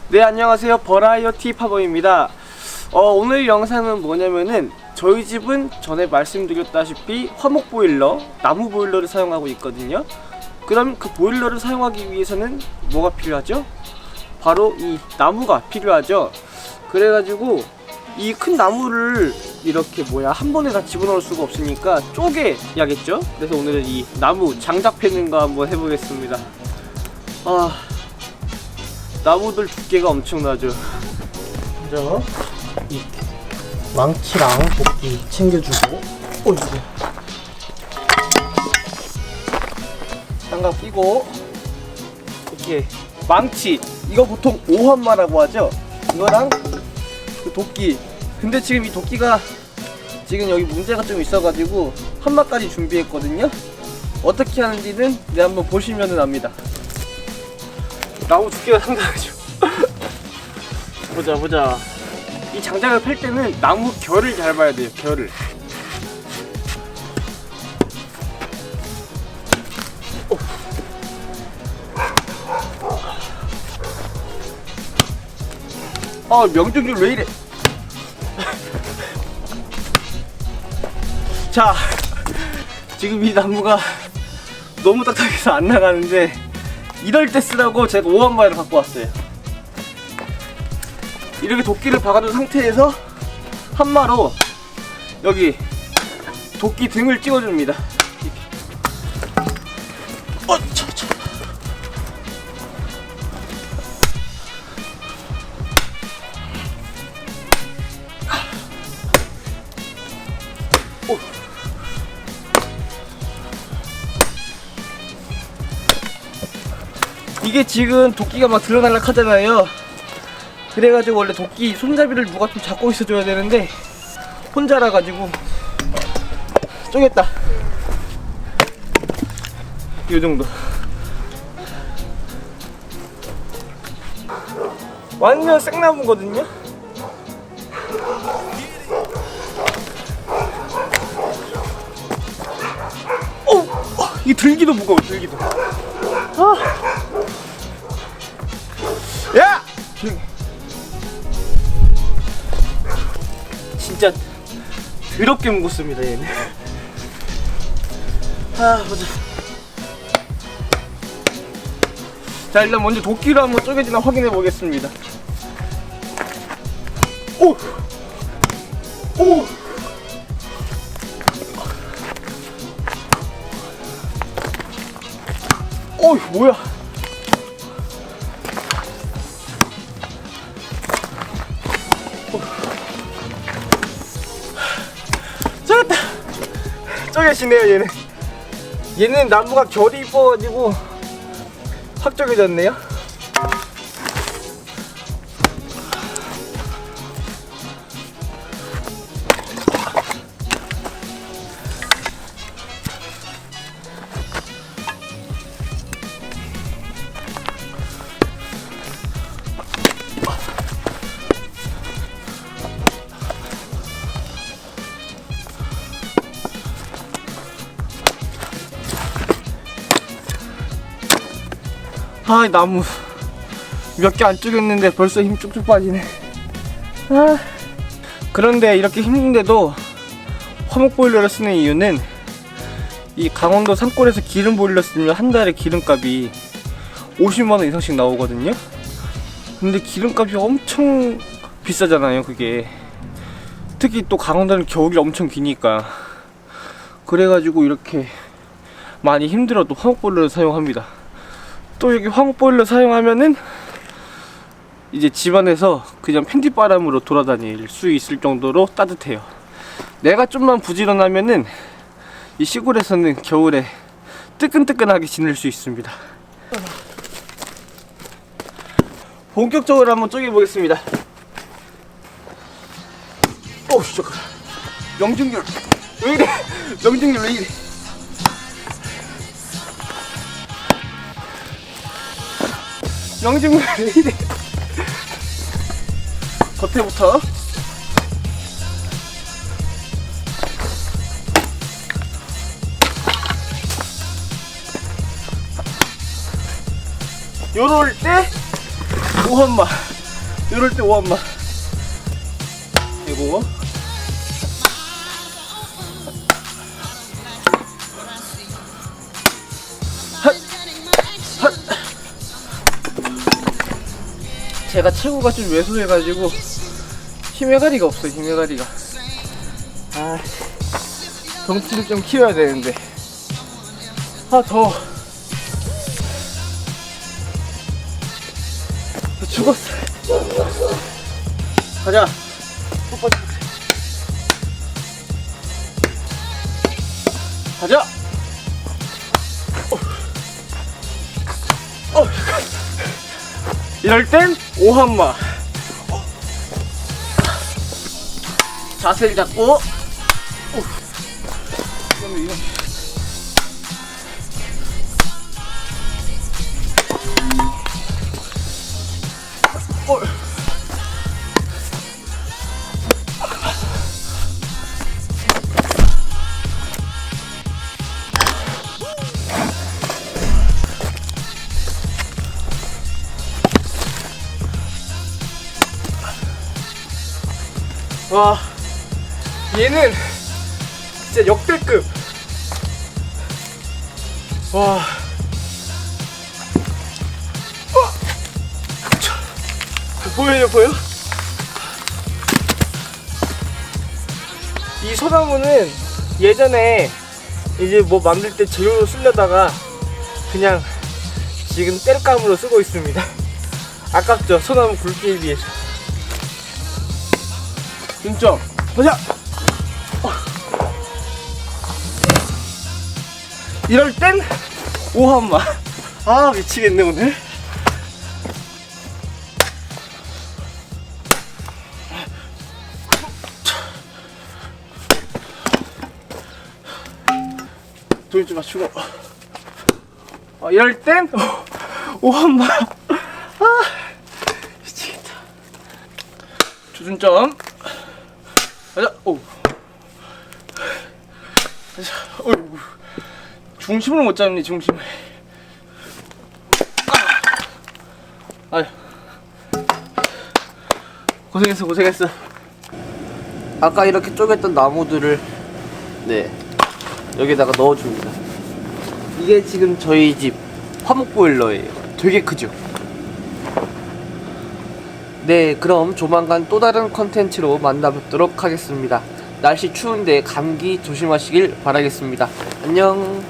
네, 안녕하세요. 버라이어티 파버입니다. 오늘 영상은 뭐냐면은 저희 집은 전에 말씀드렸다시피 화목 보일러, 나무 보일러를 사용하고 있거든요. 그럼 그 보일러를 사용하기 위해서는 뭐가 필요하죠? 바로 이 나무가 필요하죠. 그래가지고 이 큰 나무를 이렇게 한 번에 다 집어넣을 수가 없으니까 쪼개야겠죠? 그래서 오늘은 이 나무 장작 패는 거 한번 해보겠습니다. 나무들 두께가 엄청나죠. 먼저 이 망치랑 도끼 챙겨주고, 어이구, 장갑 끼고, 이렇게 망치, 이거 보통 오한마라고 하죠. 이거랑 그 도끼. 근데 지금 이 도끼가 지금 여기 문제가 좀 있어가지고 한마까지 준비했거든요. 어떻게 하는지는 한번 보시면은 압니다. 나무 두께가 상당하죠. 보자. 이 장작을 펼 때는 나무 결을 잘 봐야 돼요. 결을. 명중률 왜 이래? 자, 지금 이 나무가 너무 딱딱해서 안 나가는데 이럴 때 쓰라고 제가 5한마리를 갖고 왔어요. 이렇게 도끼를 박아둔 상태에서 한마로 여기 도끼 등을 찍어줍니다. 이게 지금 도끼가 막 들어날락 하잖아요. 그래가지고 원래 도끼 손잡이를 누가 좀 잡고 있어줘야 되는데 혼자라 가지고 쪼갰다. 요정도. 완전 생나무거든요. 이게 들기도 무거워. 들기도. 야! 진짜 더럽게 무겁습니다, 얘는. 보자. 자, 일단 먼저 도끼로 한번 쪼개지나 확인해 보겠습니다. 오! 뭐야? 쪼갰다. 쪼개지네요, 얘는 나무가 결이 이뻐가지고 확 쪼개졌네요. 나무 몇 개 안 쪼갰는데 벌써 힘 쭉쭉 빠지네. 그런데 이렇게 힘든데도 화목 보일러를 쓰는 이유는 이 강원도 산골에서 기름 보일러 쓰면 한 달에 기름값이 50만원 이상씩 나오거든요. 근데 기름값이 엄청 비싸잖아요, 그게. 특히 또 강원도는 겨울이 엄청 기니까. 그래가지고 이렇게 많이 힘들어도 화목 보일러를 사용합니다. 또 여기 화목 보일러 사용하면은 이제 집안에서 그냥 팽지바람으로 돌아다닐 수 있을 정도로 따뜻해요. 내가 좀만 부지런하면은 이 시골에서는 겨울에 뜨끈뜨끈하게 지낼 수 있습니다. 본격적으로 한번 쪼개 보겠습니다. 잠깐. 명중률 왜 이래? 명중률 왜 이래? 명중률 왜 이래? 겉에부터 요럴 때 5한마 이럴 때 5한마. 이거 제가 체구가 좀 왜소해가지고 힘의 가리가 없어요. 힘의 가리가. 아, 덩치를 좀 키워야 되는데. 아, 더워. 죽었어. 가자. 가자. 이럴 땐 5한마. 자세를 잡고. 와, 얘는 진짜 역대급. 와, 보여요, 보여? 이 소나무는 예전에 이제 뭐 만들 때 재료로 쓰려다가 그냥 지금 땔감으로 쓰고 있습니다. 아깝죠, 소나무 굵기에 비해서. 진짜 보자. 이럴 땐 5한마. 아, 미치겠네 오늘. 돌 좀 맞추고. 이럴 땐 5한마. 아, 미치겠다. 조준점. 가자. 오. 가자. 어이구. 중심을 못 잡니, 중심을. 아유. 고생했어, 고생했어. 아까 이렇게 쪼갰던 나무들을 여기다가 넣어줍니다. 이게 지금 저희 집 화목보일러예요. 되게 크죠? 네, 그럼 조만간 또 다른 컨텐츠로 만나뵙도록 하겠습니다. 날씨 추운데 감기 조심하시길 바라겠습니다. 안녕.